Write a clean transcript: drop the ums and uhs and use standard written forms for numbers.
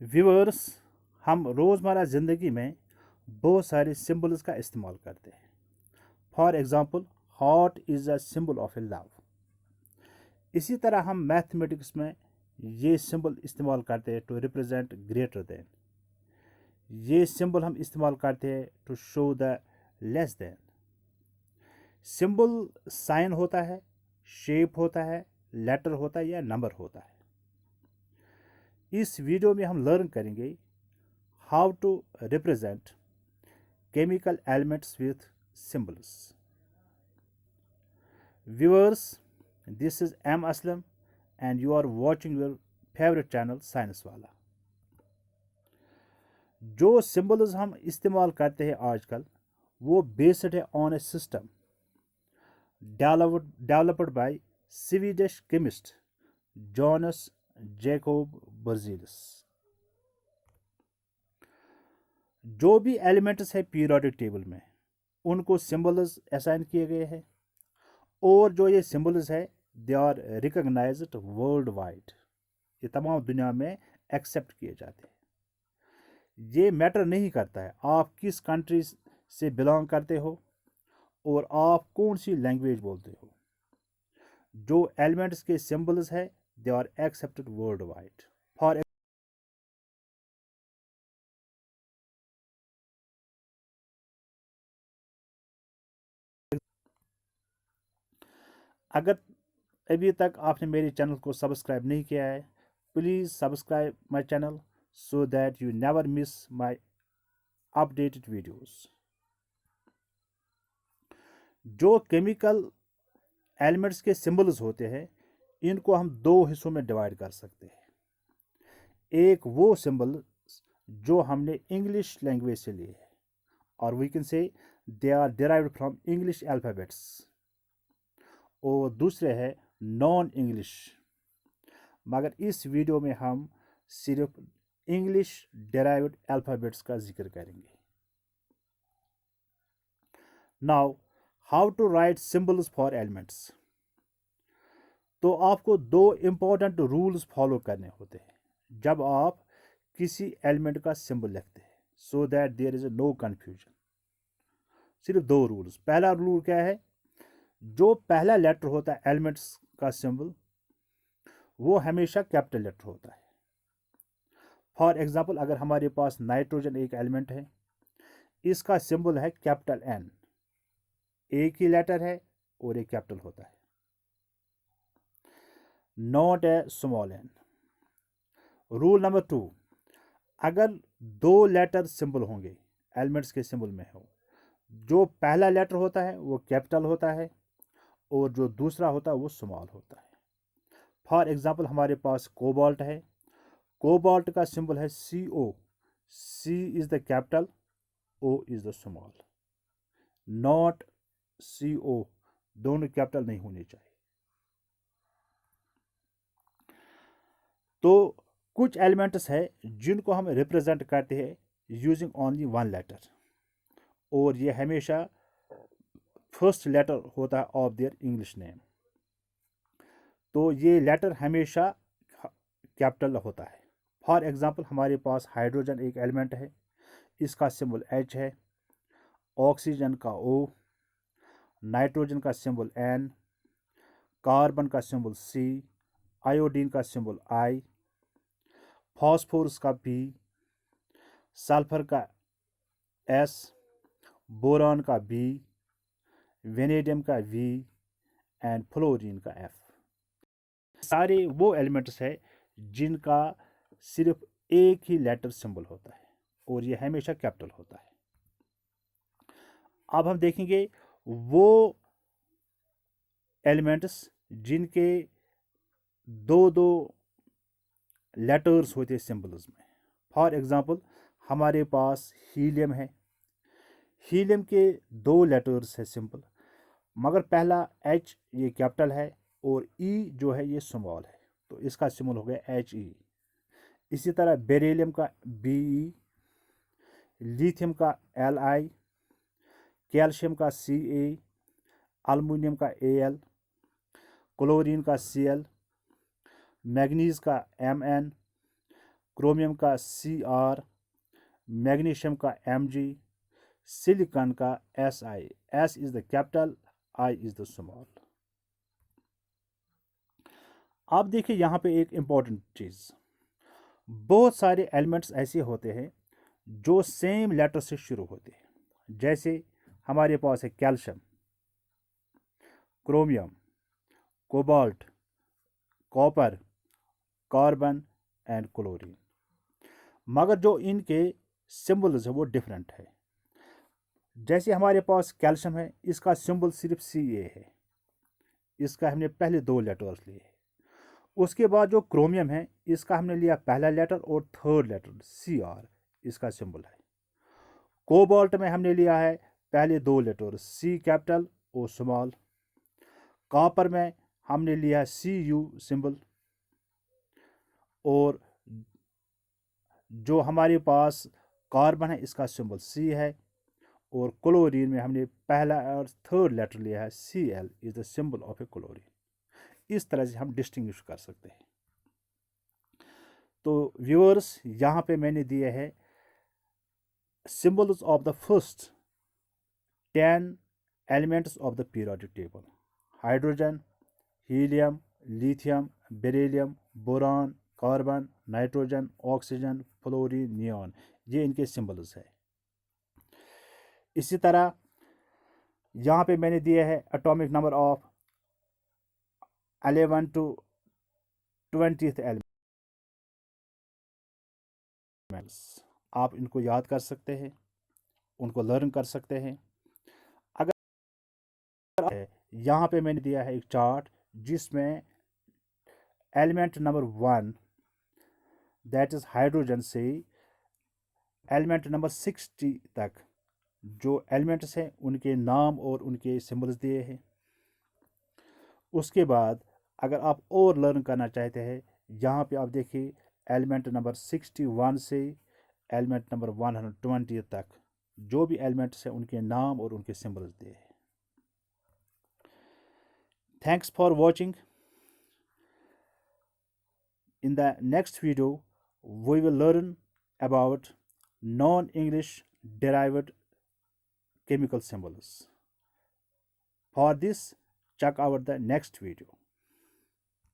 Viewers, हम रोज़मर्रा ज़िंदगी में बहुत सारे सिंबल्स का इस्तेमाल करते हैं। For example, heart is a symbol of A love. इसी तरह हम मैथमेटिक्स में ये सिंबल इस्तेमाल करते हैं टू रिप्रेजेंट ग्रेटर देन। ये सिंबल हम इस्तेमाल करते हैं to show the less than. Symbol sign होता है, शेप होता है, लेटर होता है या नंबर होता है। इस वीडियो में हम लर्न करेंगे how to represent chemical elements with symbols. Viewers, this is M. Aslam and you are watching your favorite channel Science Wala. जो सिंबल्स हम इस्तेमाल करते हैं आजकल वो बेस्ड है on a system developed by Swedish chemist Jons Jacob Berzelius. जो भी एलिमेंट्स है पीरियोडिक टेबल में उनको सिंबल्स असाइन किए गए हैं और जो ये सिंबल्स है they are recognised worldwide. ये तमाम दुनिया में एक्सेप्ट किए जाते हैं। ये मैटर नहीं करता है आप किस कंट्री से बिलोंग करते हो और आप कौन सी लैंग्वेज बोलते हो। जो एलिमेंट्स के सिंबल्स है they are accepted worldwide. For अगर अभी तक आपने मेरे चैनल को सब्सक्राइब नहीं किया है, please subscribe my channel so that you never miss my updated videos. जो केमिकल एलिमेंट्स के सिंबल्स होते हैं इनको हम दो हिस्सों में डिवाइड कर सकते हैं। एक वो सिंबल जो हमने इंग्लिश लैंग्वेज से लिए है और we can say they are derived from English alphabets, और दूसरे है नॉन इंग्लिश। मगर इस वीडियो में हम सिर्फ इंग्लिश डेराइव्ड अल्फ़ाबेट्स का जिक्र करेंगे। Now how to write symbols for elements. तो आपको दो इम्पोर्टेंट रूल्स फॉलो करने होते हैं जब आप किसी एलिमेंट का सिंबल लिखते हैं so that there is no confusion. सिर्फ दो रूल्स। पहला रूल क्या है, जो पहला लेटर होता है एलिमेंट्स का सिंबल वो हमेशा कैपिटल लेटर होता है। फॉर एग्जाम्पल, अगर हमारे पास नाइट्रोजन एक एलिमेंट है, इसका सिंबल है कैपिटल एन। एक ही लेटर है और एक कैपिटल होता है, not a small n. Rule number 2, अगर दो लेटर सिंबल होंगे एलिमेंट्स के सिंबल में हो, जो पहला लेटर होता है वो कैपिटल होता है और जो दूसरा होता है वो स्मॉल होता है। फॉर एग्जाम्पल, हमारे पास कोबाल्ट है, कोबाल्ट का सिंबल है CO। C is the capital, O is the small, not CO। दोनों कैपिटल नहीं होने चाहिए। तो कुछ एलिमेंट्स है जिनको हम रिप्रेजेंट करते हैं यूजिंग ओनली वन लेटर, और ये हमेशा फर्स्ट लेटर होता है ऑफ देयर इंग्लिश नेम। तो ये लेटर हमेशा कैपिटल होता है। फॉर एग्जांपल, हमारे पास हाइड्रोजन एक एलिमेंट है, इसका सिंबल H है, ऑक्सीजन का O, नाइट्रोजन का सिंबल N, कार्बन का सिंबल C, आयोडीन का सिंबल I, फॉस्फोरस का P, सल्फर का S, बोरान का B, वेनेडियम का V एंड फ्लोरीन का F। सारे वो एलिमेंट्स है जिनका सिर्फ एक ही लेटर सिंबल होता है और ये हमेशा कैपिटल होता है। अब हम देखेंगे वो एलिमेंट्स जिनके दो दो लेटर्स होते हैं सिंबल्स में। फॉर एग्जांपल, हमारे पास हीलियम है, हीलियम के दो लेटर्स है सिंबल, मगर पहला H ये कैपिटल है और E जो है ये स्मॉल है, तो इसका सिंबल हो गया HE। इसी तरह बेरिलियम का BE, लिथियम का Li, कैल्शियम का Ca, अल्मुनियम का Al, क्लोरीन का Cl, मैग्नीज का Mn, क्रोमियम का Cr, मैग्नीशियम का Mg, सिलिकॉन का Si. S is the capital, I is the small. आप देखिए यहाँ पे एक इम्पॉर्टेंट चीज़, बहुत सारे एलिमेंट्स ऐसे होते हैं जो सेम लेटर से शुरू होते हैं। जैसे हमारे पास है calcium, chromium, cobalt, copper, carbon and chlorine, मगर जो इनके सिंबल्स है वो डिफरेंट है। जैसे हमारे पास कैल्शियम है, इसका सिंबल सिर्फ Ca है, इसका हमने पहले 2 लेटर्स लिए। उसके बाद जो क्रोमियम है, इसका हमने लिया पहला लेटर और थर्ड लेटर Cr, इसका सिंबल है। कोबाल्ट में हमने लिया है पहले 2 लेटर C कैपिटल और स्मॉल। कॉपर में हमने लिया है Cu सिंबल। और जो हमारे पास कार्बन है, इसका सिंबल C है। और क्लोरीन में हमने पहला और थर्ड लेटर लिया है Cl, is the symbol of A chlorine. इस तरह से हम डिस्टिंग्विश कर सकते हैं। तो व्यूअर्स, यहाँ पे मैंने दिए हैं symbols of the first 10 elements of the periodic table: hydrogen, helium, lithium, beryllium, boron, carbon, nitrogen, oxygen, fluorine, neon, ये इनके सिंबल्स है। इसी तरह यहाँ पे मैंने दिए है atomic number of 11 to 20th elements. आप इनको याद कर सकते हैं, उनको लर्न कर सकते हैं। अगर यहाँ पे मैंने दिया है एक चार्ट जिसमें element number 1 that is hydrogen से एलिमेंट नंबर 60 तक जो एलिमेंट्स हैं उनके नाम और उनके सिंबल्स दिए हैं। उसके बाद अगर आप और लर्न करना चाहते हैं, यहाँ पे आप देखिए एलिमेंट नंबर 61 से एलिमेंट नंबर 120 तक जो भी एलिमेंट्स हैं उनके नाम और उनके सिंबल्स दिए हैं। Thanks for watching. In the next video, we will learn about non-English derived chemical symbols. For this, check out the next video.